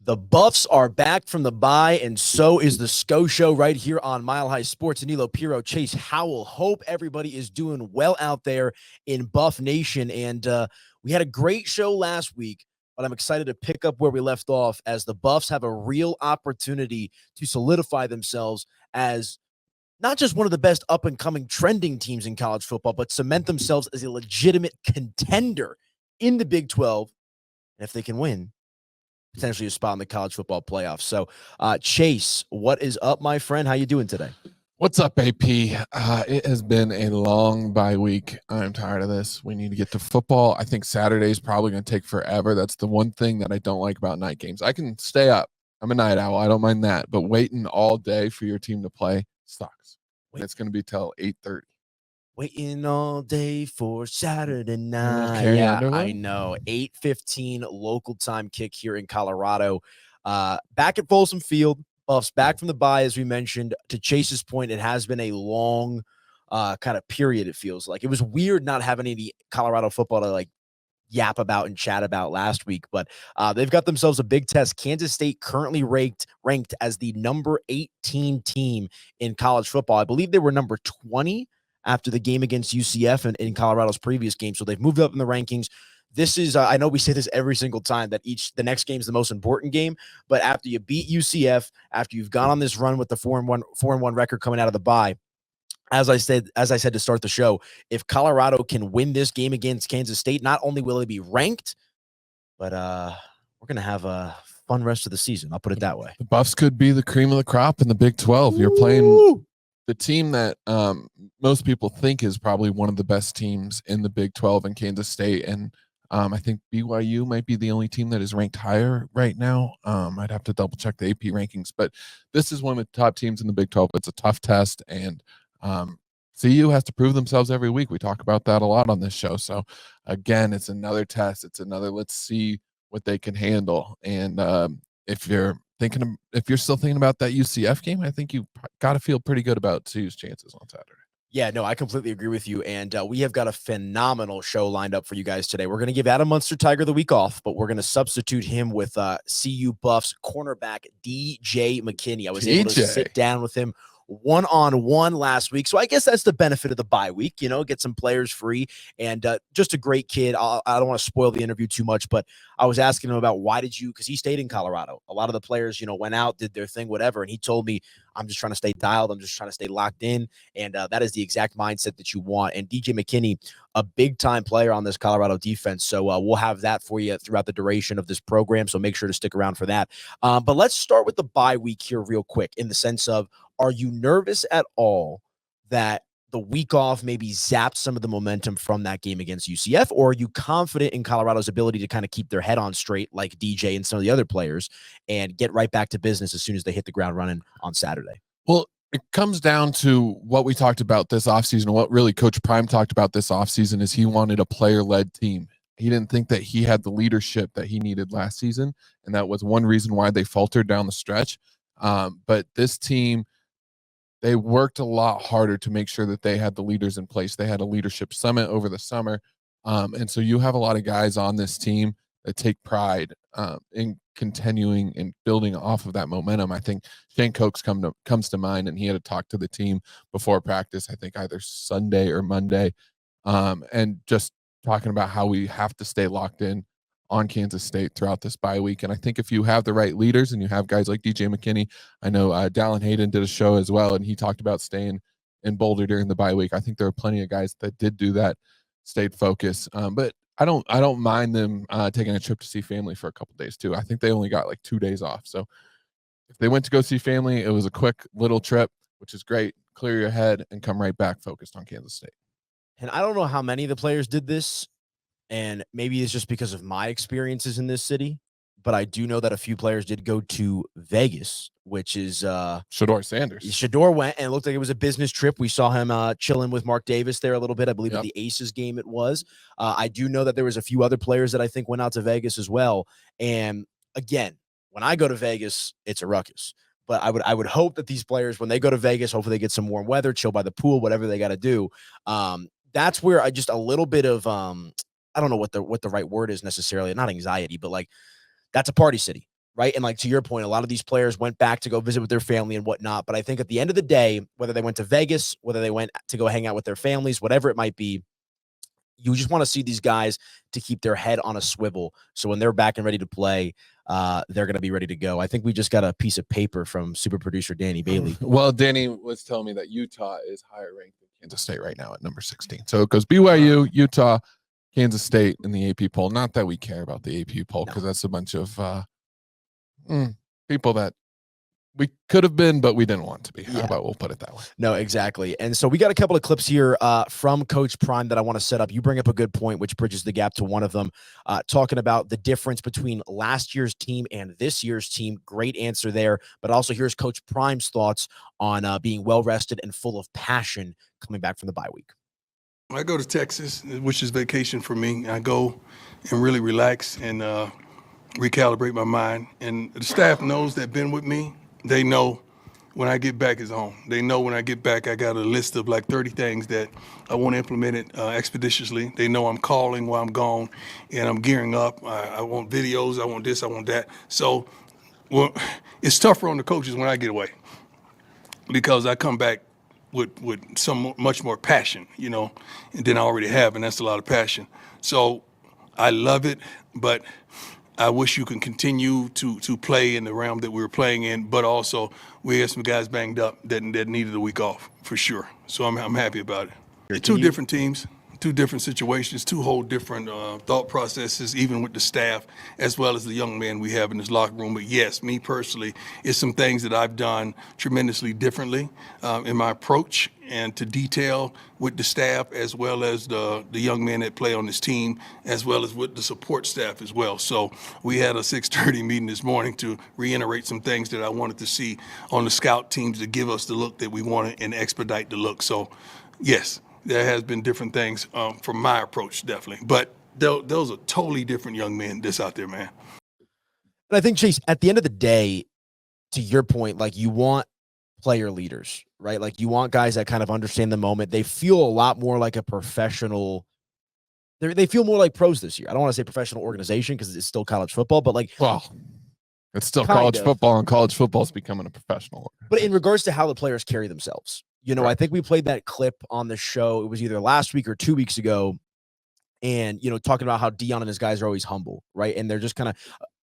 The Buffs are back from the bye, and so is the Sko Show right here on Mile High Sports. Aniello, Piro, Chase, Howell. Hope everybody is doing well out there in Buff Nation. And we had a great show last week, but I'm excited to pick up where we left off as the Buffs have a real opportunity to solidify themselves as not just one of the best up-and-coming trending teams in college football, but cement themselves as a legitimate contender in the Big 12. And if they can win, potentially a spot in the college football playoffs. So, Chase, what is up, my friend? How you doing today? What's up, AP? It has been a long bye week. I'm tired of this. We need to get to football. I think Saturday is probably going to take forever. That's the one thing that I don't like about night games. I can stay up. I'm a night owl. I don't mind that. But waiting all day for your team to play sucks. And it's going to be till 8:30. Waiting all day for Saturday night. Carrie Yeah, Underwood? I know. 8:15 local time kick here in Colorado. Back at Folsom Field. Buffs back from the bye, as we mentioned. To Chase's point, it has been a long kind of period, it feels like. It was weird not having any Colorado football to yap about and chat about last week, but they've got themselves a big test. Kansas State currently ranked as the number 18 team in college football. I believe they were number 20 after the game against UCF and in Colorado's previous game. So they've moved up in the rankings. This is, I know we say this every single time that the next game is the most important game, but after you beat UCF, after you've gone on this run with the 4-1 record coming out of the bye, as I said to start the show, if Colorado can win this game against Kansas State, not only will it be ranked, but we're going to have a fun rest of the season. I'll put it that way. The Buffs could be the cream of the crop in the Big 12. You're playing the team that most people think is probably one of the best teams in the Big 12 in Kansas State. And I think BYU might be the only team that is ranked higher right now. I'd have to double check the AP rankings, but this is one of the top teams in the Big 12. It's a tough test, and CU has to prove themselves every week. We talk about that a lot on this show. So again, it's another test. It's another, let's see what they can handle. And if you're still thinking about that UCF game, I think you got to feel pretty good about CU's chances on Saturday. Yeah, no, I completely agree with you. And we have got a phenomenal show lined up for you guys today. We're going to give Adam Munster-Tiger the week off, but we're going to substitute him with CU Buffs cornerback DJ McKinney. I was able to sit down with him one-on-one last week. So I guess that's the benefit of the bye week, get some players free, and just a great kid. I don't want to spoil the interview too much, but I was asking him about because he stayed in Colorado. A lot of the players, went out, did their thing, whatever. And he told me, I'm just trying to stay dialed. I'm just trying to stay locked in. And that is the exact mindset that you want. And DJ McKinney, a big time player on this Colorado defense. So we'll have that for you throughout the duration of this program. So make sure to stick around for that. But let's start with the bye week here real quick, in the sense of, are you nervous at all that the week off maybe zapped some of the momentum from that game against UCF? Or are you confident in Colorado's ability to kind of keep their head on straight like DJ and some of the other players and get right back to business as soon as they hit the ground running on Saturday? Well, it comes down to what we talked about this offseason. What really Coach Prime talked about this offseason is he wanted a player-led team. He didn't think that he had the leadership that he needed last season, and that was one reason why they faltered down the stretch. But this team, they worked a lot harder to make sure that they had the leaders in place. They had a leadership summit over the summer. And so you have a lot of guys on this team that take pride in continuing and building off of that momentum. I think Shane Cokes comes to mind, and he had to talk to the team before practice, I think either Sunday or Monday, and just talking about how we have to stay locked in on Kansas State throughout this bye week. And I think if you have the right leaders and you have guys like DJ McKinney, I know Dallin Hayden did a show as well, and he talked about staying in Boulder during the bye week. I think there are plenty of guys that did do that, stayed focused. But I don't mind them taking a trip to see family for a couple days too. I think they only got 2 days off. So if they went to go see family, it was a quick little trip, which is great. Clear your head and come right back focused on Kansas State. And I don't know how many of the players did this, and maybe it's just because of my experiences in this city, but I do know that a few players did go to Vegas, which is Shedeur Sanders. Shedeur went, and it looked like it was a business trip. We saw him chilling with Mark Davis there a little bit. I believe at the Aces game it was. I do know that there was a few other players that I think went out to Vegas as well. And again, when I go to Vegas, it's a ruckus. But I would hope that these players, when they go to Vegas, hopefully they get some warm weather, chill by the pool, whatever they got to do. That's where I just a little bit of I don't know what the right word is necessarily, not anxiety, but that's a party city. right? And like to your point, a lot of these players went back to go visit with their family and whatnot. But I think at the end of the day, whether they went to Vegas, whether they went to go hang out with their families, whatever it might be, you just want to see these guys to keep their head on a swivel. So when they're back and ready to play, they're going to be ready to go. I think we just got a piece of paper from super producer Danny Bailey. Well, Danny was telling me that Utah is higher ranked than Kansas State right now at number 16. So it goes BYU, Utah, Kansas State in the AP poll. Not that we care about the AP poll because that's a bunch of people that we could have been, but we didn't want to be. How about we'll put it that way? No, exactly. And so we got a couple of clips here from Coach Prime that I want to set up. You bring up a good point, which bridges the gap to one of them, talking about the difference between last year's team and this year's team. Great answer there. But also here's Coach Prime's thoughts on being well-rested and full of passion coming back from the bye week. When I go to Texas, which is vacation for me, I go and really relax and recalibrate my mind. And the staff knows that been with me. They know when I get back is on. They know when I get back, I got a list of like 30 things that I want to implement it expeditiously. They know I'm calling while I'm gone and I'm gearing up. I want videos, I want this, I want that. So it's tougher on the coaches when I get away because I come back with some much more passion, than I already have, and that's a lot of passion. So I love it, but I wish you can continue to play in the realm that we were playing in, but also we had some guys banged up that needed a week off for sure. So I'm happy about it. Two different teams, two different situations, two whole different thought processes, even with the staff as well as the young men we have in this locker room. But yes, me personally, it's some things that I've done tremendously differently in my approach and to detail with the staff as well as the young men that play on this team, as well as with the support staff as well. So we had a 6:30 meeting this morning to reiterate some things that I wanted to see on the scout teams to give us the look that we wanted and expedite the look. So yes, there has been different things from my approach, definitely. But those are totally different young men that's out there, man. And I think, Chase, at the end of the day, to your point, like you want player leaders, right? Like you want guys that kind of understand the moment. They feel a lot more like a professional. They feel more like pros this year. I don't want to say professional organization because it's still college football, but like, well, it's still college football, and college football is becoming a professional. But in regards to how the players carry themselves, right. I think we played that clip on the show. It was either last week or 2 weeks ago. And, talking about how Dion and his guys are always humble, right? And they're just kind of,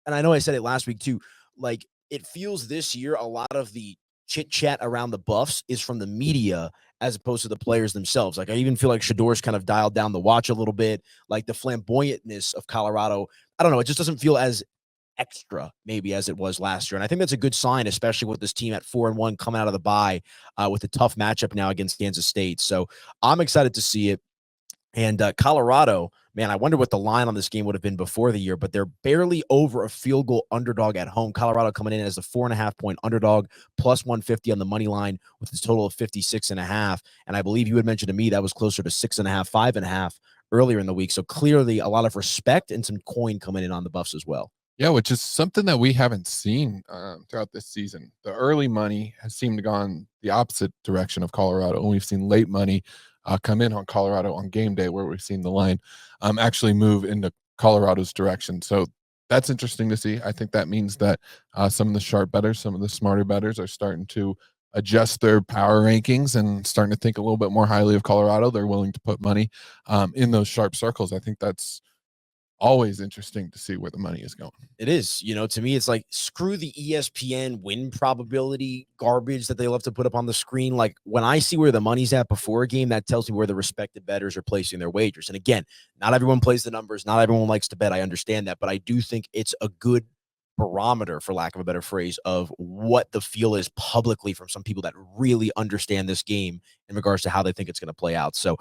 and I know I said it last week too, like it feels this year a lot of the chit chat around the Buffs is from the media as opposed to the players themselves. Like I even feel like Shedeur's kind of dialed down the watch a little bit, like the flamboyantness of Colorado. I don't know. It just doesn't feel as extra maybe as it was last year. And I think that's a good sign, especially with this team at 4-1 coming out of the bye with a tough matchup now against Kansas State. So I'm excited to see it. And Colorado, man, I wonder what the line on this game would have been before the year, but they're barely over a field goal underdog at home. Colorado coming in as a 4.5-point underdog, plus 150 on the money line with a total of 56.5. And I believe you had mentioned to me that was closer to 6.5, 5.5 earlier in the week. So clearly a lot of respect and some coin coming in on the Buffs as well. Yeah, which is something that we haven't seen throughout this season. The early money has seemed to go in the opposite direction of Colorado, and we've seen late money come in on Colorado on game day, where we've seen the line actually move into Colorado's direction. So that's interesting to see. I think that means that some of the sharp bettors, some of the smarter bettors are starting to adjust their power rankings and starting to think a little bit more highly of Colorado. They're willing to put money in those sharp circles. I think that's always interesting to see where the money is going. It is, to me, it's like screw the ESPN win probability garbage that they love to put up on the screen. Like when I see where the money's at before a game, that tells me where the respected bettors are placing their wagers. And again, not everyone plays the numbers. Not everyone likes to bet. I understand that, but I do think it's a good barometer, for lack of a better phrase, of what the feel is publicly from some people that really understand this game in regards to how they think it's going to play out. So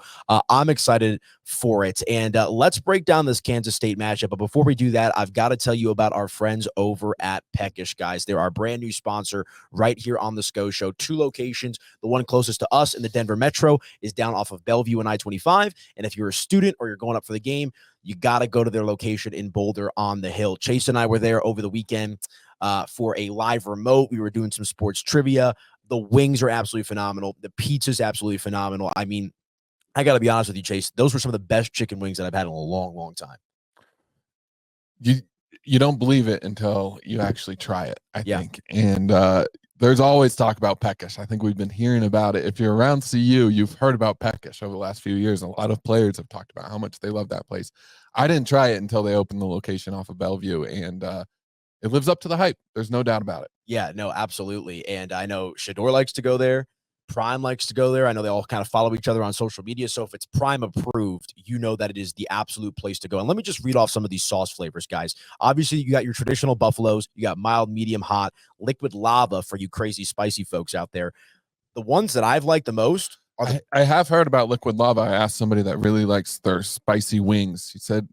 I'm excited for it. And let's break down this Kansas State matchup. But before we do that, I've got to tell you about our friends over at Peckish, guys. They're our brand new sponsor right here on the Sko Show. 2 locations. The one closest to us in the Denver Metro is down off of Bellevue and I-25. And if you're a student or you're going up for the game, you got to go to their location in Boulder on the Hill. Chase and I were there over the weekend for a live remote. We were doing some sports trivia. The wings are absolutely phenomenal. The pizza's absolutely phenomenal. I mean, I got to be honest with you, Chase. Those were some of the best chicken wings that I've had in a long, long time. you don't believe it until you actually try it, I Yeah. think. And there's always talk about Peckish. I think we've been hearing about it. If you're around CU, you've heard about Peckish over the last few years. A lot of players have talked about how much they love that place. I didn't try it until they opened the location off of Bellevue, and it lives up to the hype. There's no doubt about it. Yeah, no, absolutely. And I know Shedeur likes to go there. Prime likes to go there. I know they all kind of follow each other on social media. So if it's Prime approved, you know that it is the absolute place to go. And let me just read off some of these sauce flavors, guys. Obviously, you got your traditional buffaloes. You got mild, medium, hot, liquid lava for you crazy, spicy folks out there. The ones that I've liked the most are I have heard about liquid lava. I asked somebody that really likes their spicy wings. He said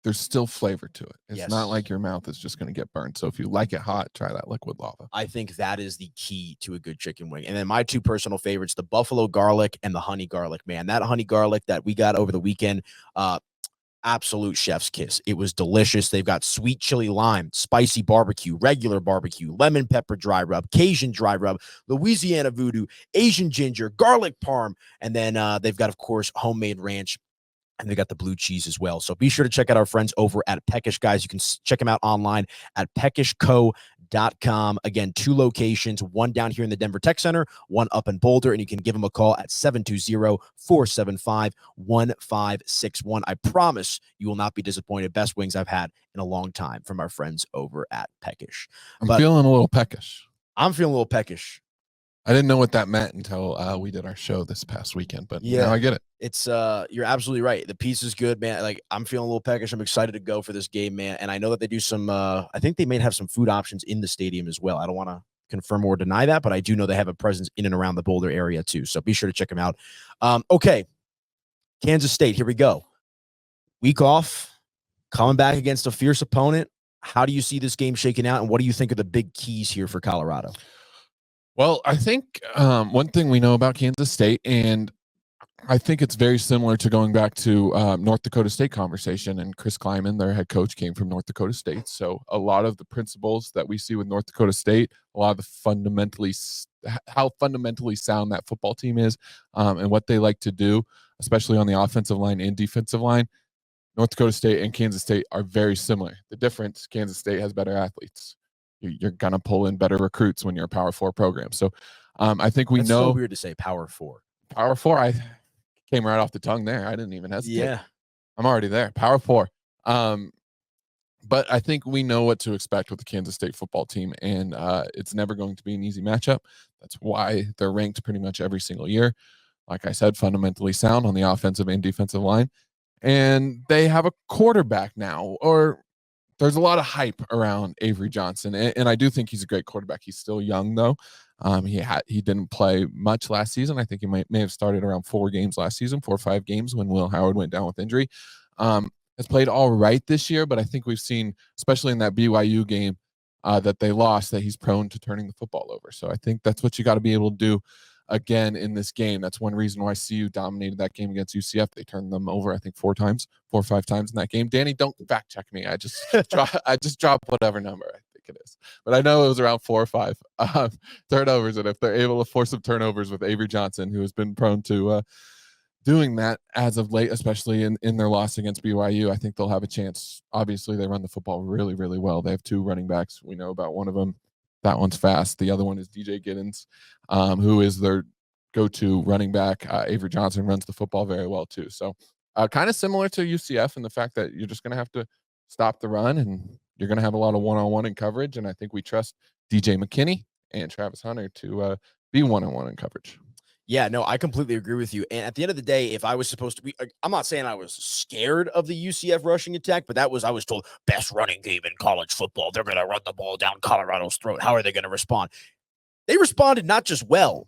there's still flavor to it. It's not like your mouth is just going to get burned. So if you like it hot, try that liquid lava. I think that is the key to a good chicken wing. And then my two personal favorites, the buffalo garlic and the honey garlic, man. That honey garlic that we got over the weekend, absolute chef's kiss. It was delicious. They've got sweet chili lime, spicy barbecue, regular barbecue, lemon pepper dry rub, Cajun dry rub, Louisiana voodoo, Asian ginger, garlic parm, and then they've got, of course, homemade ranch. And they got the blue cheese as well. So be sure to check out our friends over at Peckish, guys. You can check them out online at peckishco.com. Again, 2 locations, one down here in the Denver Tech Center, one up in Boulder, and you can give them a call at 720-475-1561. I promise you will not be disappointed. Best wings I've had in a long time from our friends over at Peckish. I'm feeling a little peckish. I'm feeling a little peckish. I didn't know what that meant until we did our show this past weekend, but now I get it. It's you're absolutely right. The piece is good, man. Like, I'm feeling a little peckish. I'm excited to go for this game, man. And I know that they do some I think they may have some food options in the stadium as well. I don't want to confirm or deny that, but I do know they have a presence in and around the Boulder area too. So be sure to check them out. Okay. Kansas State, here we go. Week off, coming back against a fierce opponent. How do you see this game shaking out, and what do you think are the big keys here for Colorado? Well, I think one thing we know about Kansas State, and I think it's very similar to going back to North Dakota State conversation, and Chris Kleiman, their head coach, came from North Dakota State. So a lot of the principles that we see with North Dakota State, a lot of the how fundamentally sound that football team is, and what they like to do, especially on the offensive line and defensive line, North Dakota State and Kansas State are very similar. The difference, Kansas State has better athletes. You're going to pull in better recruits when you're a Power 4 program. So I think we know. It's so weird to say Power 4. Power 4, I came right off the tongue there. I didn't even hesitate. Yeah. I'm already there. Power 4. But I think we know what to expect with the Kansas State football team, and it's never going to be an easy matchup. That's why they're ranked pretty much every single year. Like I said, fundamentally sound on the offensive and defensive line. And they have a quarterback now, or there's a lot of hype around Avery Johnson, and I do think he's a great quarterback. He's still young, though. He didn't play much last season. I think he may have started around 4 games last season, 4 or 5 games when Will Howard went down with injury. Has played all right this year, but I think we've seen, especially in that BYU game that they lost, that he's prone to turning the football over. So I think that's what you got to be able to do again in this game. That's one reason why CU dominated that game against UCF. They turned them over, I think, 4 or 5 times in that game. Danny, don't fact check me. I just dropped whatever number I think it is, but I know it was around 4 or 5 turnovers. And if they're able to force some turnovers with Avery Johnson, who has been prone to doing that as of late, especially in their loss against BYU, I think they'll have a chance. Obviously, they run the football really, really well. They have 2 running backs. We know about one of them. That one's fast. The other one is DJ Giddens, who is their go-to running back. Avery Johnson runs the football very well too. So kind of similar to UCF in the fact that you're just going to have to stop the run, and you're going to have a lot of one-on-one in coverage. And I think we trust DJ McKinney and Travis Hunter to be one-on-one in coverage. Yeah, no, I completely agree with you. And at the end of the day, if I was supposed to be, I'm not saying I was scared of the UCF rushing attack, but I was told best running game in college football. They're going to run the ball down Colorado's throat. How are they going to respond? They responded not just well.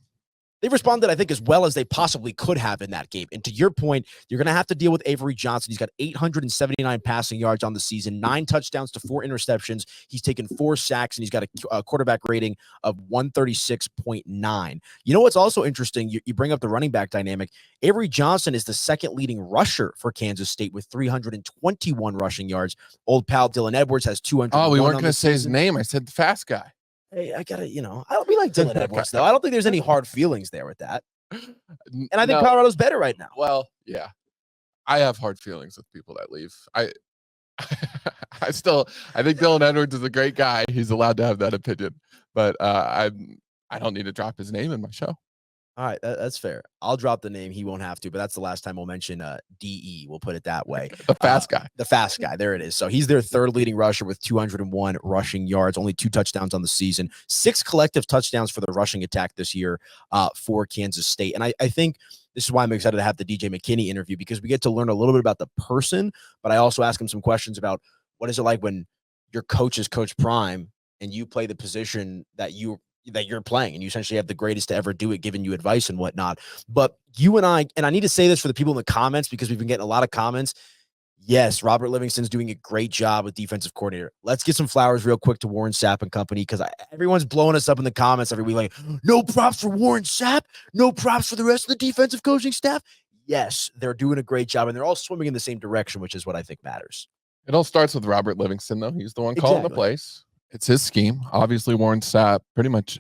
They responded, I think, as well as they possibly could have in that game. And to your point, you're going to have to deal with Avery Johnson. He's got 879 passing yards on the season, 9 touchdowns to 4 interceptions. He's taken 4 sacks, and he's got a quarterback rating of 136.9. You know what's also interesting? You bring up the running back dynamic. Avery Johnson is the 2nd leading rusher for Kansas State with 321 rushing yards. Old pal Dylan Edwards has 200. Oh, we weren't going to say his name. I said the fast guy. Hey, I gotta, we like Dylan Edwards, though. I don't think there's any hard feelings there with that. And I think Colorado's better right now. Well, yeah. I have hard feelings with people that leave. I think Dylan Edwards is a great guy. He's allowed to have that opinion, but I don't need to drop his name in my show. All right, that's fair. I'll drop the name. He won't have to, but that's the last time we'll mention DE. We'll put it that way. The fast guy. The fast guy. There it is. So he's their third leading rusher with 201 rushing yards, only 2 touchdowns on the season, 6 collective touchdowns for the rushing attack this year for Kansas State. And I think this is why I'm excited to have the DJ McKinney interview, because we get to learn a little bit about the person, but I also ask him some questions about what is it like when your coach is Coach Prime and you play the position that you're playing, and you essentially have the greatest to ever do it, giving you advice and whatnot. But you and I need to say this for the people in the comments, because we've been getting a lot of comments. Yes, Robert Livingston's doing a great job with defensive coordinator. Let's get some flowers real quick to Warren Sapp and company, because everyone's blowing us up in the comments every week like, no props for Warren Sapp, no props for the rest of the defensive coaching staff. Yes, they're doing a great job, and they're all swimming in the same direction, which is what I think matters. It all starts with Robert Livingston, though. He's the one calling the plays. It's his scheme. Obviously, Warren Sapp, pretty much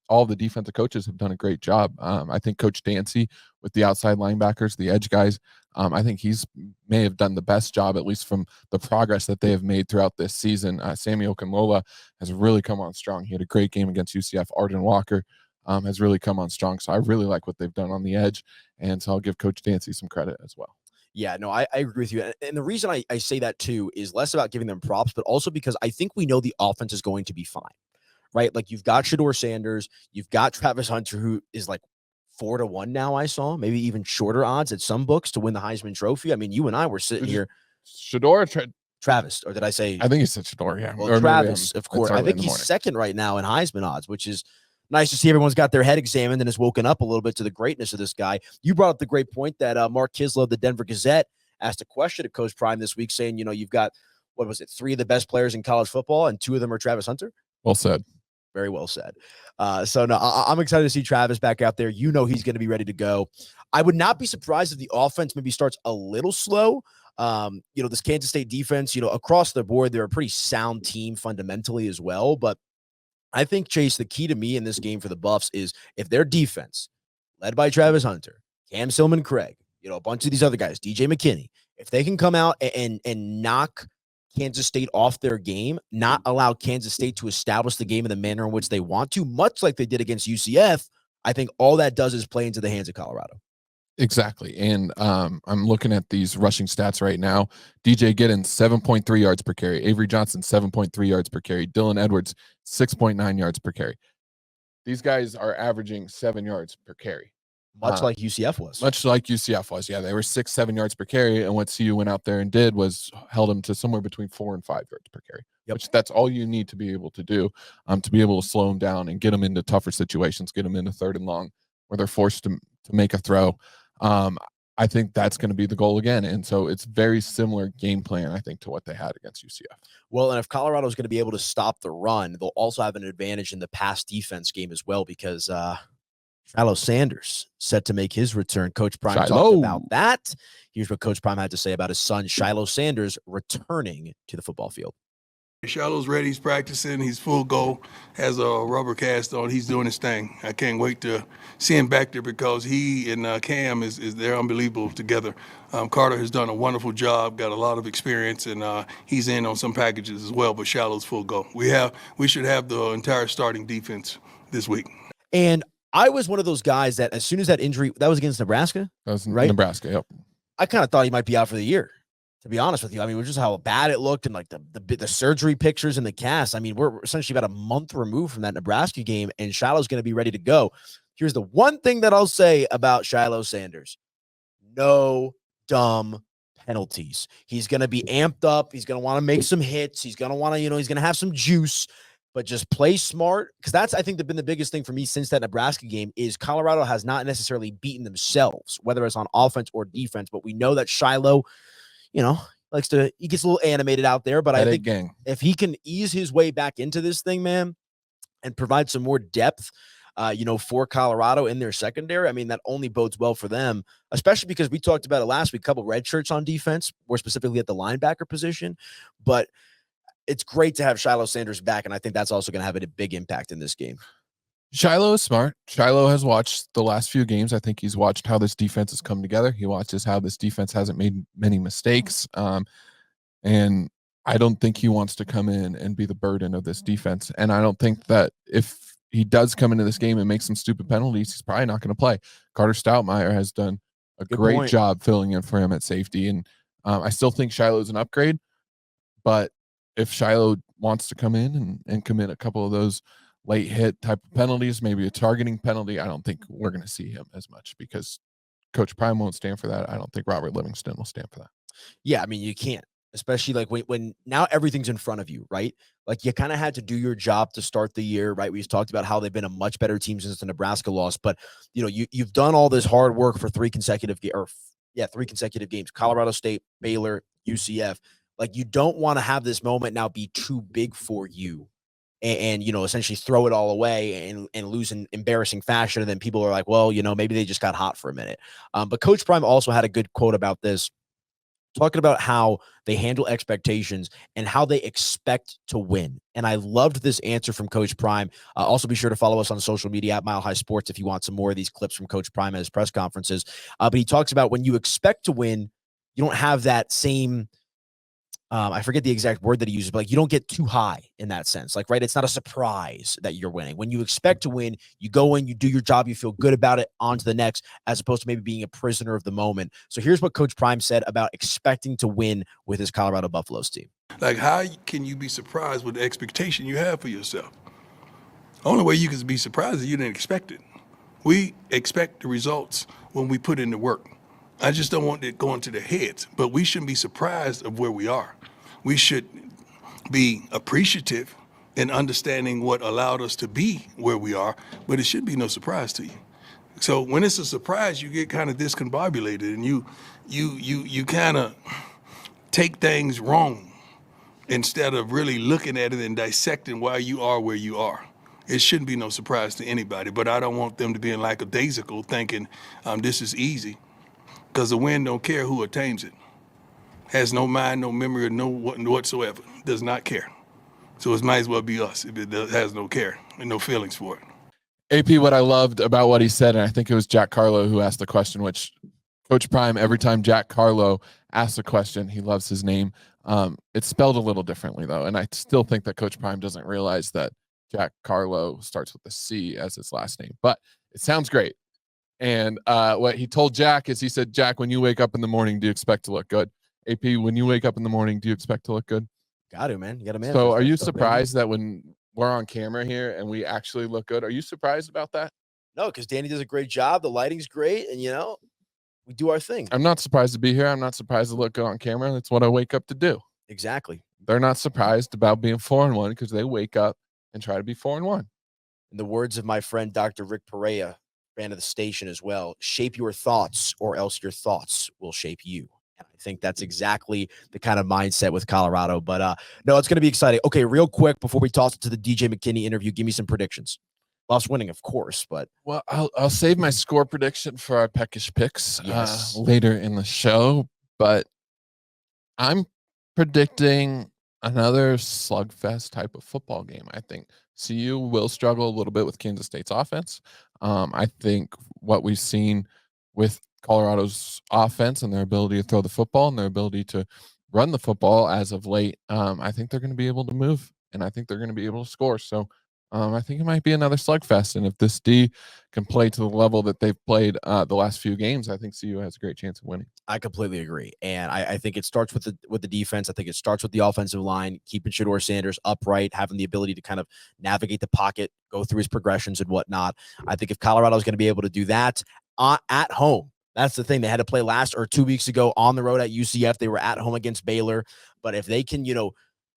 all the defensive coaches have done a great job. I think Coach Dancy with the outside linebackers, the edge guys, I think may have done the best job, at least from the progress that they have made throughout this season. Samuel Kinlola has really come on strong. He had a great game against UCF. Arden Walker has really come on strong. So I really like what they've done on the edge. And so I'll give Coach Dancy some credit as well. Yeah, no, I agree with you. And the reason I say that too is less about giving them props, but also because I think we know the offense is going to be fine, right? Like, you've got Shedeur Sanders, you've got Travis Hunter, who is like 4-1 now, I saw, maybe even shorter odds at some books to win the Heisman Trophy. I mean, you and I were sitting here. Shedeur, Travis, or did I say? I think he said Shedeur, yeah. Well, Travis, of course. I think he's second right now in Heisman odds, which is nice to see. Everyone's got their head examined and has woken up a little bit to the greatness of this guy. You brought up the great point that Mark Kislow of the Denver Gazette asked a question to Coach Prime this week saying, you've got, 3 of the best players in college football, and 2 of them are Travis Hunter? Well said. Very well said. So, no, I'm excited to see Travis back out there. He's going to be ready to go. I would not be surprised if the offense maybe starts a little slow. This Kansas State defense, across the board, they're a pretty sound team fundamentally as well. But I think, Chase, the key to me in this game for the Buffs is if their defense, led by Travis Hunter, Cam Silman-Craig, a bunch of these other guys, DJ McKinney, if they can come out and knock Kansas State off their game, not allow Kansas State to establish the game in the manner in which they want to, much like they did against UCF, I think all that does is play into the hands of Colorado. Exactly. And I'm looking at these rushing stats right now. DJ Giddens, 7.3 yards per carry. Avery Johnson, 7.3 yards per carry. Dylan Edwards, 6.9 yards per carry. These guys are averaging 7 yards per carry. Much like UCF was. Much like UCF was. Yeah, they were 6-7 yards per carry. And what CU went out there and did was held them to somewhere between 4 and 5 yards per carry. Yep. Which that's all you need to be able to do, to be able to slow them down and get them into tougher situations, get them into 3rd and long where they're forced to make a throw. I think that's going to be the goal again. And so it's very similar game plan, I think, to what they had against UCF. Well, and if Colorado is going to be able to stop the run, they'll also have an advantage in the pass defense game as well, because Shilo Sanders set to make his return. Coach Prime talked about that. Here's what Coach Prime had to say about his son, Shilo Sanders, returning to the football field. Shilo's ready. He's practicing. He's full go. Has a rubber cast on. He's doing his thing. I can't wait to see him back there, because he and Cam they're unbelievable together. Carter has done a wonderful job. Got a lot of experience, and he's in on some packages as well. But Shilo's full go. We should have the entire starting defense this week. And I was one of those guys that as soon as that injury, that was against Nebraska. That was right? Nebraska. Yep. I kind of thought he might be out for the year, to be honest with you. I mean, just how bad it looked, and like the surgery pictures and the cast. I mean, we're essentially about a month removed from that Nebraska game, and Shiloh's going to be ready to go. Here's the one thing that I'll say about Shilo Sanders: no dumb penalties. He's going to be amped up. He's going to want to make some hits. He's going to want to, he's going to have some juice, but just play smart. Because that's, I think, been the biggest thing for me since that Nebraska game is Colorado has not necessarily beaten themselves, whether it's on offense or defense. But we know that Shilo, he gets a little animated out there, but I think if he can ease his way back into this thing, man, and provide some more depth, for Colorado in their secondary, I mean, that only bodes well for them, especially because we talked about it last week, a couple red shirts on defense, more specifically at the linebacker position. But it's great to have Shilo Sanders back, and I think that's also going to have a big impact in this game. Shilo is smart. Shilo has watched the last few games. I think he's watched how this defense has come together. He watches how this defense hasn't made many mistakes. And I don't think he wants to come in and be the burden of this defense. And I don't think that if he does come into this game and make some stupid penalties, he's probably not going to play. Carter Stoutmire has done a great job filling in for him at safety. And I still think Shiloh's an upgrade, but if Shilo wants to come in and commit a couple of those late hit type of penalties, maybe a targeting penalty, I don't think we're going to see him as much because Coach Prime won't stand for that. I don't think Robert Livingston will stand for that. Yeah, I mean, you can't, especially like when now everything's in front of you, right? Like you kind of had to do your job to start the year, right? We just talked about how they've been a much better team since the Nebraska loss, but you've done all this hard work for three consecutive games: Colorado State, Baylor, UCF. Like you don't want to have this moment now be too big for you and essentially throw it all away and lose in embarrassing fashion. And then people are like, well, maybe they just got hot for a minute. But Coach Prime also had a good quote about this, talking about how they handle expectations and how they expect to win. And I loved this answer from Coach Prime. Also, be sure to follow us on social media at Mile High Sports if you want some more of these clips from Coach Prime at his press conferences. But he talks about when you expect to win, you don't have that same I forget the exact word that he uses, but like you don't get too high in that sense. Like, right, it's not a surprise that you're winning. When you expect to win, you go in, you do your job, you feel good about it, on to the next, as opposed to maybe being a prisoner of the moment. So here's what Coach Prime said about expecting to win with his Colorado Buffaloes team. Like, how can you be surprised with the expectation you have for yourself? The only way you can be surprised is you didn't expect it. We expect the results when we put in the work. I just don't want it going to the heads, but we shouldn't be surprised of where we are. We should be appreciative in understanding what allowed us to be where we are, but it should be no surprise to you. So when it's a surprise, you get kind of discombobulated and you kind of take things wrong instead of really looking at it and dissecting why you are where you are. It shouldn't be no surprise to anybody, but I don't want them to be in lackadaisical thinking this is easy, because the wind don't care who attains it. Has no mind, no memory, or no whatsoever. Does not care. So it might as well be us if it has no care and no feelings for it. AP, what I loved about what he said, and I think it was Jack Carlo who asked the question, which Coach Prime, every time Jack Carlo asks a question, he loves his name. It's spelled a little differently, though, and I still think that Coach Prime doesn't realize that Jack Carlo starts with a C as his last name, but it sounds great. And what he told Jack is, he said, Jack, when you wake up in the morning, do you expect to look good? AP, when you wake up in the morning, do you expect to look good? Got to, man. You got to manage. So are you surprised that when we're on camera here and we actually look good, are you surprised about that? No, because Danny does a great job. The lighting's great. And, we do our thing. I'm not surprised to be here. I'm not surprised to look good on camera. That's what I wake up to do. Exactly. They're not surprised about being 4-1 because they wake up and try to be 4-1. In the words of my friend, Dr. Rick Perea, fan of the station as well, shape your thoughts or else your thoughts will shape you. And I think that's exactly the kind of mindset with Colorado. But no, it's going to be exciting. Okay, real quick, before we toss it to the DJ McKinney interview, give me some predictions. Buffs winning, of course, but well, I'll save my score prediction for our peckish picks later in the show. But I'm predicting another slugfest type of football game. I think CU will struggle a little bit with Kansas State's offense. I think what we've seen with Colorado's offense and their ability to throw the football and their ability to run the football as of late, I think they're going to be able to move, and I think they're going to be able to score. So I think it might be another slugfest. And if this D can play to the level that they've played the last few games, I think CU has a great chance of winning. I completely agree. And I think it starts with the defense. I think it starts with the offensive line, keeping Shedeur Sanders upright, having the ability to kind of navigate the pocket, go through his progressions and whatnot. I think if Colorado is going to be able to do that at home, that's the thing. They had to play 2 weeks ago on the road at UCF. They were at home against Baylor. But if they can,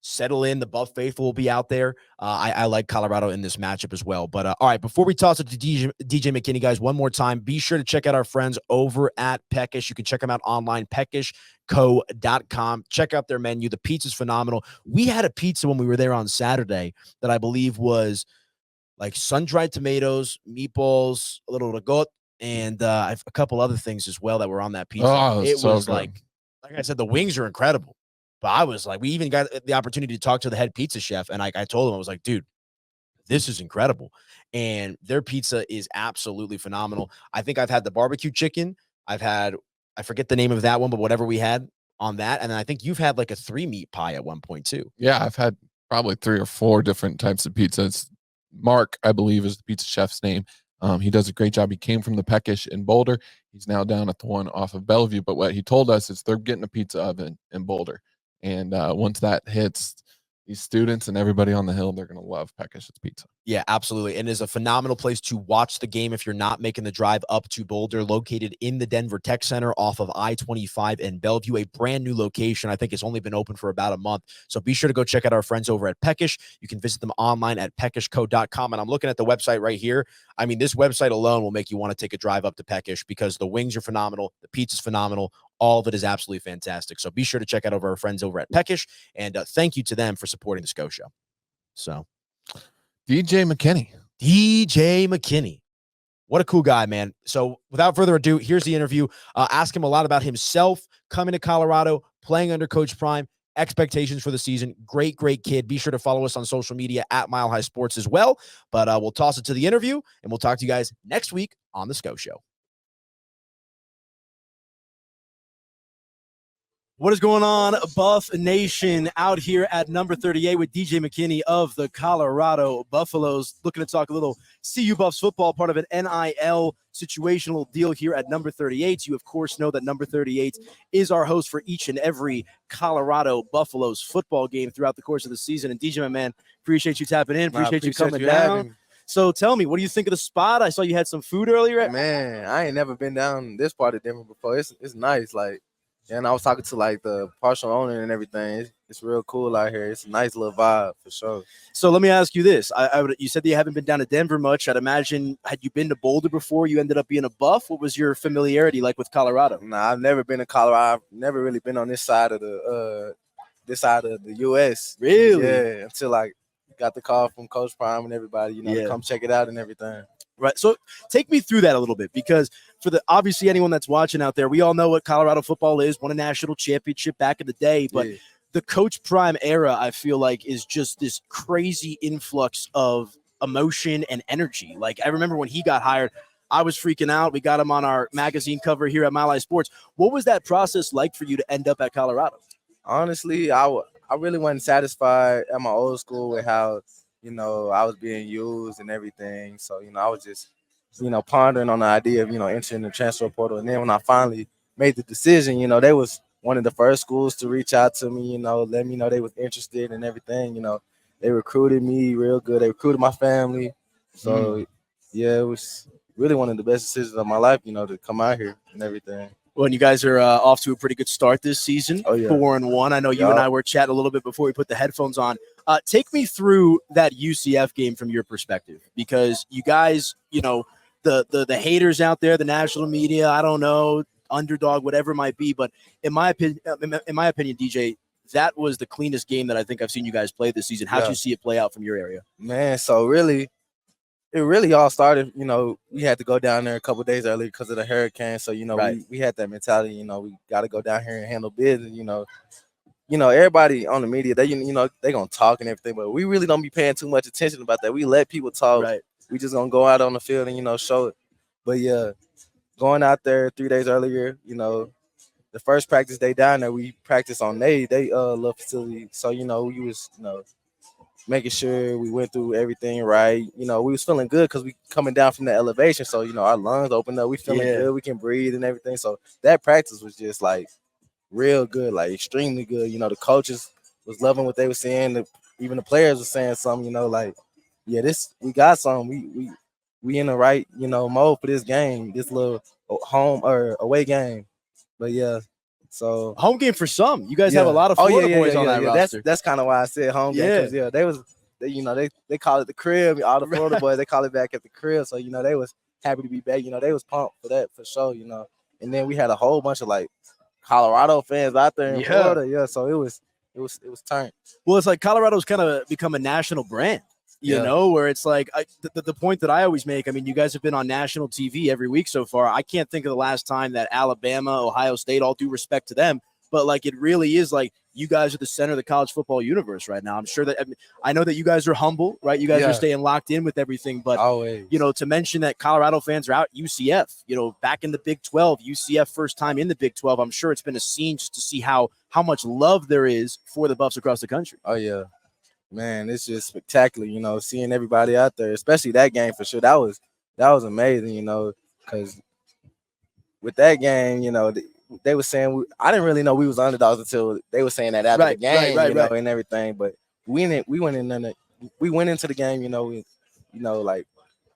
settle in, the Buff faithful will be out there. I like Colorado in this matchup as well. But all right, before we toss it to DJ McKinney, guys, one more time, be sure to check out our friends over at Peckish. You can check them out online, peckishco.com. Check out their menu. The pizza's phenomenal. We had a pizza when we were there on Saturday that I believe was like sun-dried tomatoes, meatballs, a little ragout, and a couple other things as well that were on that pizza. Oh, it so was good. like I said, the wings are incredible. But I was like, we even got the opportunity to talk to the head pizza chef. And I told him, I was like, dude, this is incredible. And their pizza is absolutely phenomenal. I think I've had the barbecue chicken. I forget the name of that one, but whatever we had, on that. And then I think you've had like a 3-meat pie at one point too. Yeah, I've had probably 3 or 4 different types of pizzas. Mark, I believe, is the pizza chef's name. He does a great job. He came from the Peckish in Boulder. He's now down at the one off of Bellevue. But what he told us is they're getting a pizza oven in Boulder. And once that hits, these students and everybody on the hill, they're going to love Peckish's pizza. Yeah, absolutely. And it is a phenomenal place to watch the game if you're not making the drive up to Boulder, located in the Denver Tech Center off of I-25 in Bellevue, a brand new location. I think it's only been open for about a month. So be sure to go check out our friends over at Peckish. You can visit them online at peckishco.com. And I'm looking at the website right here. I mean, this website alone will make you want to take a drive up to Peckish because the wings are phenomenal. The pizza's phenomenal. All of it is absolutely fantastic. So be sure to check out our friends over at Peckish. And thank you to them for supporting the Sko Show. So DJ McKinney. What a cool guy, man. So without further ado, here's the interview. Ask him a lot about himself, coming to Colorado, playing under Coach Prime, expectations for the season. Great kid. Be sure to follow us on social media at Mile High Sports as well. But we'll toss it to the interview, and we'll talk to you guys next week on the Sko Show. What is going on, Buff Nation? Out here at number 38 with DJ McKinney of the Colorado Buffaloes. Looking to talk a little CU Buffs football, part of an NIL situational deal here at number 38. You, of course, know that number 38 is our host for each and every Colorado Buffaloes football game throughout the course of the season. And DJ, my man, appreciate you tapping in. Appreciate you coming down. So tell me, what do you think of the spot? I saw you had some food earlier. Man, I ain't never been down this part of Denver before. It's nice, like. And I was talking to like the partial owner and everything. It's real cool out here. It's a nice little vibe for sure. So let me ask you this: you said that you haven't been down to Denver much. I'd imagine, had you been to Boulder before you ended up being a Buff? What was your familiarity like with Colorado? Nah, I've never been to Colorado. I've never really been on this side of the U.S. Really? Yeah. Until I got the call from Coach Prime and everybody, to come check it out and everything. Right. So take me through that a little bit, because for obviously anyone that's watching out there, we all know what Colorado football is, won a national championship back in the day, but the Coach Prime era, I feel like, is just this crazy influx of emotion and energy. Like, I remember when he got hired, I was freaking out. We got him on our magazine cover here at Mile High Sports. What was that process like for you to end up at Colorado? Honestly, I really wasn't satisfied at my old school with how I was being used and everything. So, I was just, pondering on the idea of, entering the transfer portal. And then when I finally made the decision, they was one of the first schools to reach out to me, let me know they was interested and everything. They recruited me real good. They recruited my family. So, yeah, it was really one of the best decisions of my life, to come out here and everything. Well, and you guys are off to a pretty good start this season, 4-1. I know you and I were chatting a little bit before we put the headphones on. Take me through that UCF game from your perspective, because you guys, the haters out there, the national media, I don't know, underdog, whatever it might be. But in my opinion, DJ, that was the cleanest game that I think I've seen you guys play this season. How'd you see it play out from your area? Man, so it really all started, we had to go down there a couple of days early because of the hurricane. So, we had that mentality, we got to go down here and handle business, everybody on the media, they going to talk and everything, but we really don't be paying too much attention about that. We let people talk. Right. We just going to go out on the field and, show it. But, yeah, going out there 3 days earlier, the first practice day down there, we practiced on they little facility. So, we was, making sure we went through everything right. We was feeling good because we coming down from the elevation. So, our lungs opened up. We feeling good. We can breathe and everything. So that practice was just like real good, like extremely good. The coaches was loving what they were saying. Even the players were saying something, we got something. We in the right, mode for this game, this little home or away game. But yeah. So home game for some. You guys have a lot of Florida boys on that roster. That's kind of why I said home game. Because they call it the crib. All the Florida boys, they call it back at the crib. So they was happy to be back. They was pumped for that for sure. And then we had a whole bunch of like Colorado fans out there in Florida. Yeah, so it was turned. Well, it's like Colorado's kind of become a national brand. Where it's like the point that I always make, I mean, you guys have been on national TV every week so far. I can't think of the last time that Alabama, Ohio State, all due respect to them, but like it really is like you guys are the center of the college football universe right now. I'm sure that I know that you guys are humble, right? You guys are staying locked in with everything, but always, you know, to mention that Colorado fans are out, UCF, you know, back in the Big 12, UCF first time in the Big 12. I'm sure it's been a scene just to see how much love there is for the Buffs across the country. Oh yeah, man, it's just spectacular. You know, seeing everybody out there, especially that game for sure. That was amazing. You know, because with that game, you know, they were saying I didn't really know we was underdogs until they were saying that after the game, you know, and everything. But we went into the game, you know, like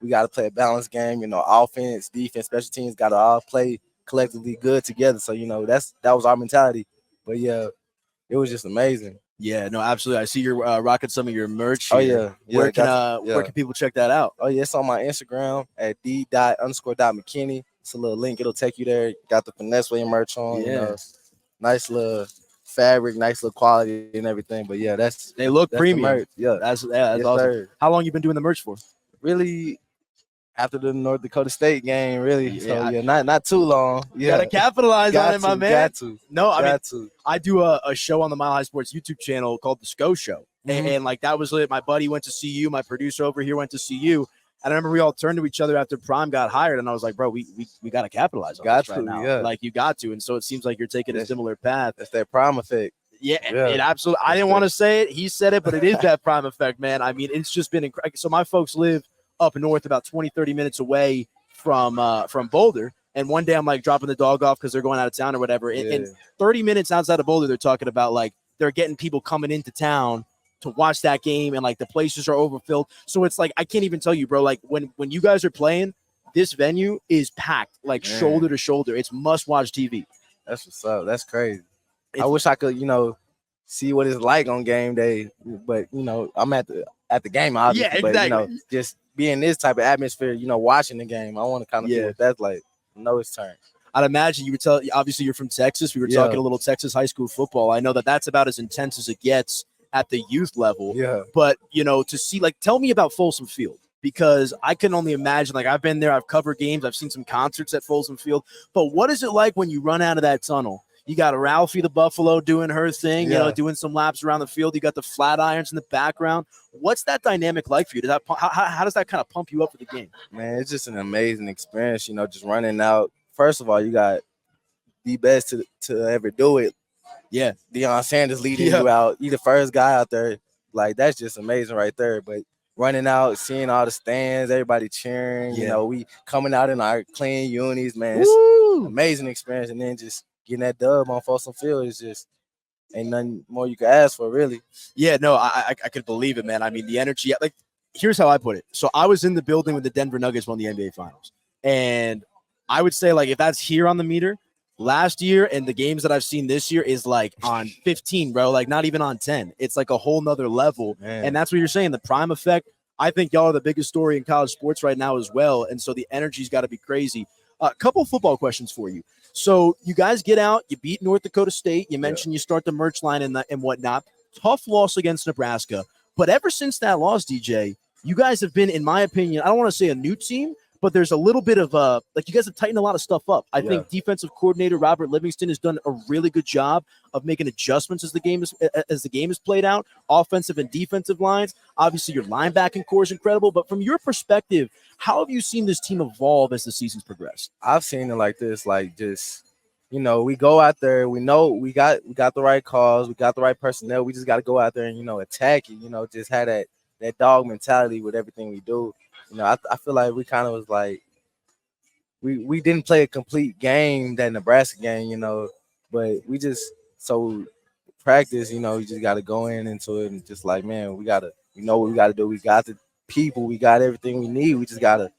we got to play a balanced game. You know, offense, defense, special teams got to all play collectively good together. So you know, that was our mentality. But yeah, it was just amazing. Yeah, no, absolutely. I see you're rocking some of your merch. Oh here. yeah. Where can people check that out? Oh yeah, it's on my Instagram at d._.McKinney. It's a little link. It'll take you there. Got the Finesse Way merch on. Yeah. You know, nice little fabric, nice little quality and everything. But yeah, they look premium. Merch. Yeah, that's yes, awesome. Sir. How long you been doing the merch for? Really, after the North Dakota State game, really. Yeah. So yeah, not too long. Yeah, gotta capitalize on it, my man. Got to. No, I do a show on the Mile High Sports YouTube channel called the Sko Show, and like that was lit. My buddy went to see you. My producer over here went to see you. And I remember we all turned to each other after Prime got hired, and I was like, "Bro, we got to capitalize on this right now. Yeah. Like you got to." And so it seems like you're taking a similar path. That's that Prime effect. Yeah, it absolutely. I didn't want to say it. He said it, but it is that Prime effect, man. I mean, it's just been incredible. So my folks live up north, about 20, 30 minutes away from Boulder. And one day I'm like dropping the dog off because they're going out of town or whatever. And 30 minutes outside of Boulder, they're talking about like they're getting people coming into town to watch that game, and like the places are overfilled. So it's like I can't even tell you, bro. Like when you guys are playing, this venue is packed, like shoulder to shoulder. It's must-watch TV. That's what's up. That's crazy. I wish I could, you know, see what it's like on game day, but you know, I'm at the game, obviously. Yeah, exactly. But, you know, just be in this type of atmosphere, you know, watching the game. I want to kind of see what that's like. Know its turn. I'd imagine you would tell. Obviously, you're from Texas. We were talking a little Texas high school football. I know that's about as intense as it gets at the youth level. Yeah. But, you know, to see, like, tell me about Folsom Field, because I can only imagine, like, I've been there, I've covered games, I've seen some concerts at Folsom Field. But what is it like when you run out of that tunnel? You got Ralphie the Buffalo doing her thing, you know, doing some laps around the field. You got the Flatirons in the background. What's that dynamic like for you? How does that kind of pump you up for the game? Man, it's just an amazing experience, you know, just running out. First of all, you got the best to ever do it. Yeah. Deion Sanders leading you out. You the first guy out there. Like, that's just amazing right there. But running out, seeing all the stands, everybody cheering, you know, we coming out in our clean unis, man. It's an amazing experience. And then just getting that dub on Folsom Field is just ain't nothing more you can ask for, really. Yeah, no, I could believe it, man. I mean, the energy, like, here's how I put it. So I was in the building when the Denver Nuggets won the NBA Finals. And I would say, like, if that's here on the meter, last year and the games that I've seen this year is like on 15, bro, like not even on 10. It's like a whole nother level. Man. And that's what you're saying, the Prime effect. I think y'all are the biggest story in college sports right now as well. And so the energy's got to be crazy. A couple football questions for you. So you guys get out, you beat North Dakota State. You mentioned you start the merch line and whatnot. Tough loss against Nebraska. But ever since that loss, DJ, you guys have been, in my opinion, I don't want to say a new team, but there's a little bit of like you guys have tightened a lot of stuff up. I think defensive coordinator Robert Livingston has done a really good job of making adjustments as the game is played out. Offensive and defensive lines. Obviously, your linebacking core is incredible. But from your perspective, how have you seen this team evolve as the season's progressed? I've seen it like this, like just, you know, we go out there, we know we got the right calls, we got the right personnel. We just got to go out there and, you know, attack it. You know, just have that dog mentality with everything we do. You know, I feel like we kind of was like, we didn't play a complete game, that Nebraska game, you know, but we just, so practice, you know, you just got to go into it and just like, man, we know what we got to do. We got the people, we got everything we need. We just got to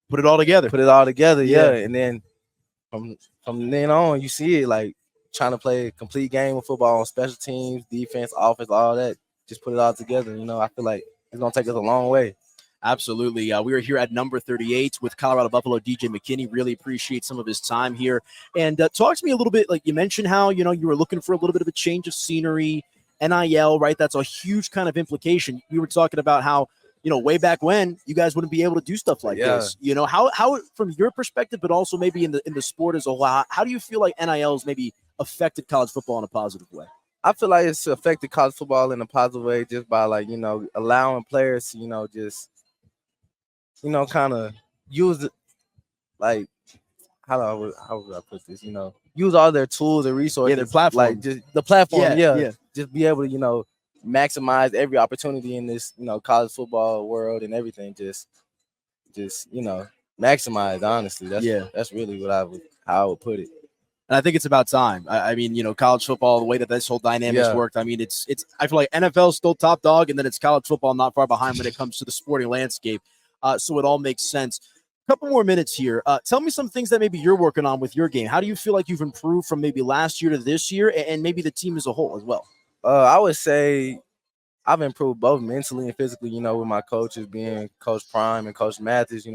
put it all together. Yeah. And then from then on, you see it like trying to play a complete game of football on special teams, defense, offense, all that. Just put it all together. You know, I feel like it's going to take us a long way. Absolutely. We are here at number 38 with Colorado Buffalo DJ McKinney. Really appreciate some of his time here. And talk to me a little bit, like you mentioned how, you know, you were looking for a little bit of a change of scenery, NIL, right? That's a huge kind of implication. We were talking about how, you know, way back when you guys wouldn't be able to do stuff like this. You know, how from your perspective, but also maybe in the sport as a whole, how do you feel like NIL is maybe affected college football in a positive way? I feel like it's affected college football in a positive way just by like, allowing players to, just, kind of use it like how would I put this? Use all their tools and resources, their platform. like just the platform, Yeah. just be able to, maximize every opportunity in this, college football world and everything. Just maximize. Honestly, that's really how I would put it. And I think it's about time. I mean, college football, the way that this whole dynamic's worked. I mean, it's. I feel like NFL is still top dog, and then it's college football not far behind when it comes to the sporting landscape. So it all makes sense. Couple more minutes here. Tell me some things that maybe you're working on with your game. How do you feel like you've improved from maybe last year to this year, and maybe the team as a whole as well? I would say I've improved both mentally and physically. With my coaches being Coach Prime and Coach Mathis.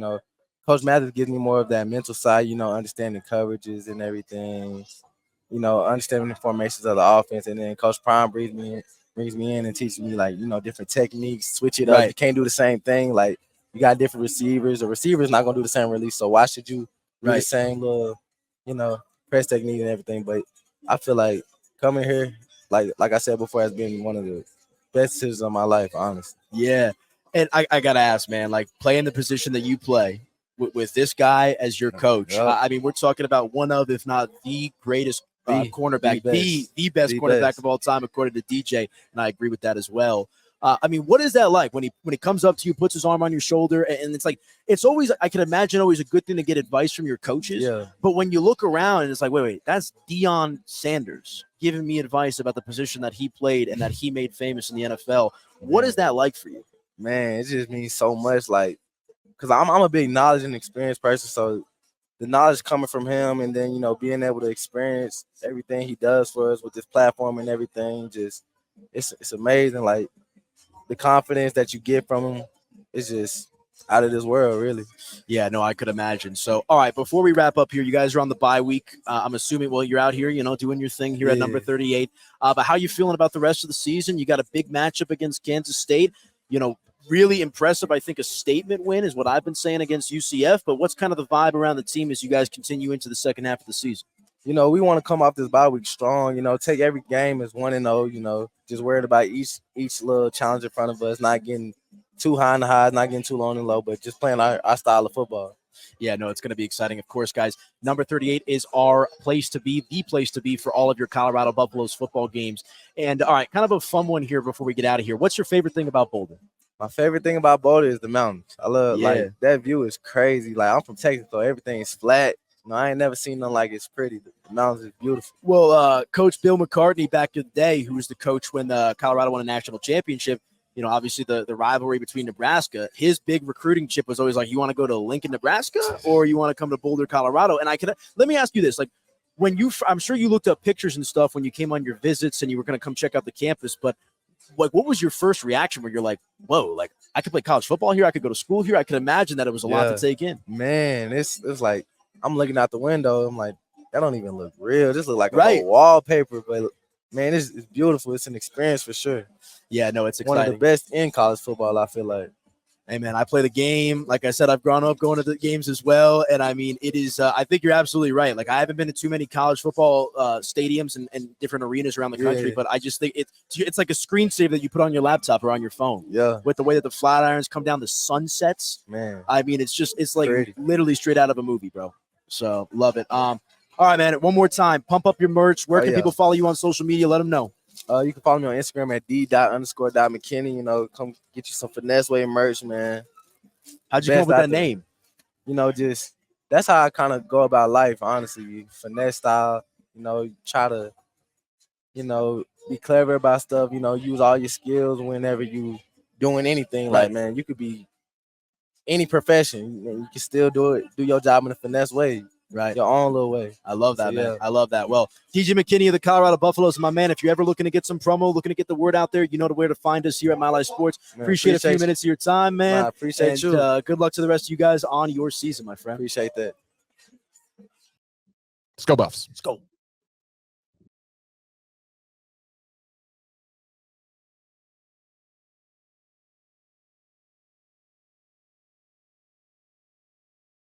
Coach Mathis gives me more of that mental side. Understanding coverages and everything. Understanding the formations of the offense, and then Coach Prime brings me in and teaches me like different techniques. Switch it up. You can't do the same thing. Like you got different receivers. A receiver's not gonna do the same release. So why should you do the same little press technique and everything? But I feel like coming here, like I said before, has been one of the best decisions of my life, honestly. Yeah, and I gotta ask, man, like playing the position that you play with this guy as your coach. I mean, we're talking about one of, if not the greatest cornerback, the best cornerback of all time, according to DJ, and I agree with that as well. I mean, what is that like when he comes up to you, puts his arm on your shoulder, and it's like it's always, I can imagine, always a good thing to get advice from your coaches. Yeah. But when you look around and it's like, wait, that's Deion Sanders giving me advice about the position that he played and that he made famous in the NFL. What is that like for you? Man, it just means so much. Like, because I'm a big knowledge and experience person, so the knowledge coming from him, and then being able to experience everything he does for us with this platform and everything, just it's amazing. Like the confidence that you get from him is just out of this world, really. Yeah, no, I could imagine. So, all right, before we wrap up here, you guys are on the bye week. I'm assuming, well, you're out here, doing your thing here at number 38. But how you feeling about the rest of the season? You got a big matchup against Kansas State. Really impressive. I think a statement win is what I've been saying against UCF. But what's kind of the vibe around the team as you guys continue into the second half of the season? We want to come off this bye week strong. Take every game as 1-0. Just worried about each little challenge in front of us, not getting too high in the highs, not getting too low in the low, but just playing our style of football. Yeah, no, it's going to be exciting. Of course, guys, number 38 is our place to be, the place to be for all of your Colorado Buffaloes football games. And all right, kind of a fun one here before we get out of here. What's your favorite thing about Boulder? My favorite thing about Boulder is the mountains. I love like that view is crazy. Like I'm from Texas, so everything is flat. I ain't never seen nothing like it's pretty. The mountains is beautiful. Well, Coach Bill McCartney back in the day, who was the coach when Colorado won a national championship, obviously the rivalry between Nebraska, his big recruiting chip was always like, you want to go to Lincoln, Nebraska, or you want to come to Boulder, Colorado? And let me ask you this, like I'm sure you looked up pictures and stuff when you came on your visits and you were going to come check out the campus, but like, what was your first reaction where you're like, whoa, like I could play college football here, I could go to school here? I could imagine that it was a lot to take in. Man, it's like I'm looking out the window. I'm like, that don't even look real. This look like a whole wallpaper, but man, it's beautiful. It's an experience for sure. Yeah, no, it's exciting. One of the best in college football, I feel like. Hey, man, I play the game. Like I said, I've grown up going to the games as well. And, I mean, it is I think you're absolutely right. Like, I haven't been to too many college football stadiums and different arenas around the country, but I just think it's like a screensaver that you put on your laptop or on your phone. Yeah. With the way that the flat irons come down, the sunsets. Man. I mean, it's like pretty. Literally straight out of a movie, bro. So, love it. All right, man, one more time. Pump up your merch. Where can people follow you on social media? Let them know. You can follow me on Instagram at d._.McKinney. Come get you some finesse way merch, man. How'd you come up with that name? Just that's how I kind of go about life, honestly. Finesse style, try to, be clever about stuff, use all your skills whenever you doing anything. Like, man, you could be any profession. You can still do your job in a finesse way. Right. Your own little way. I love that, man. I love that. Well, DJ McKinney of the Colorado Buffaloes, my man. If you're ever looking to get some promo, looking to get the word out there, you know where to find us here at My Life Sports. Man, appreciate a few minutes of your time, man. Appreciate you. Good luck to the rest of you guys on your season, my friend. Appreciate that. Let's go, Buffs. Let's go.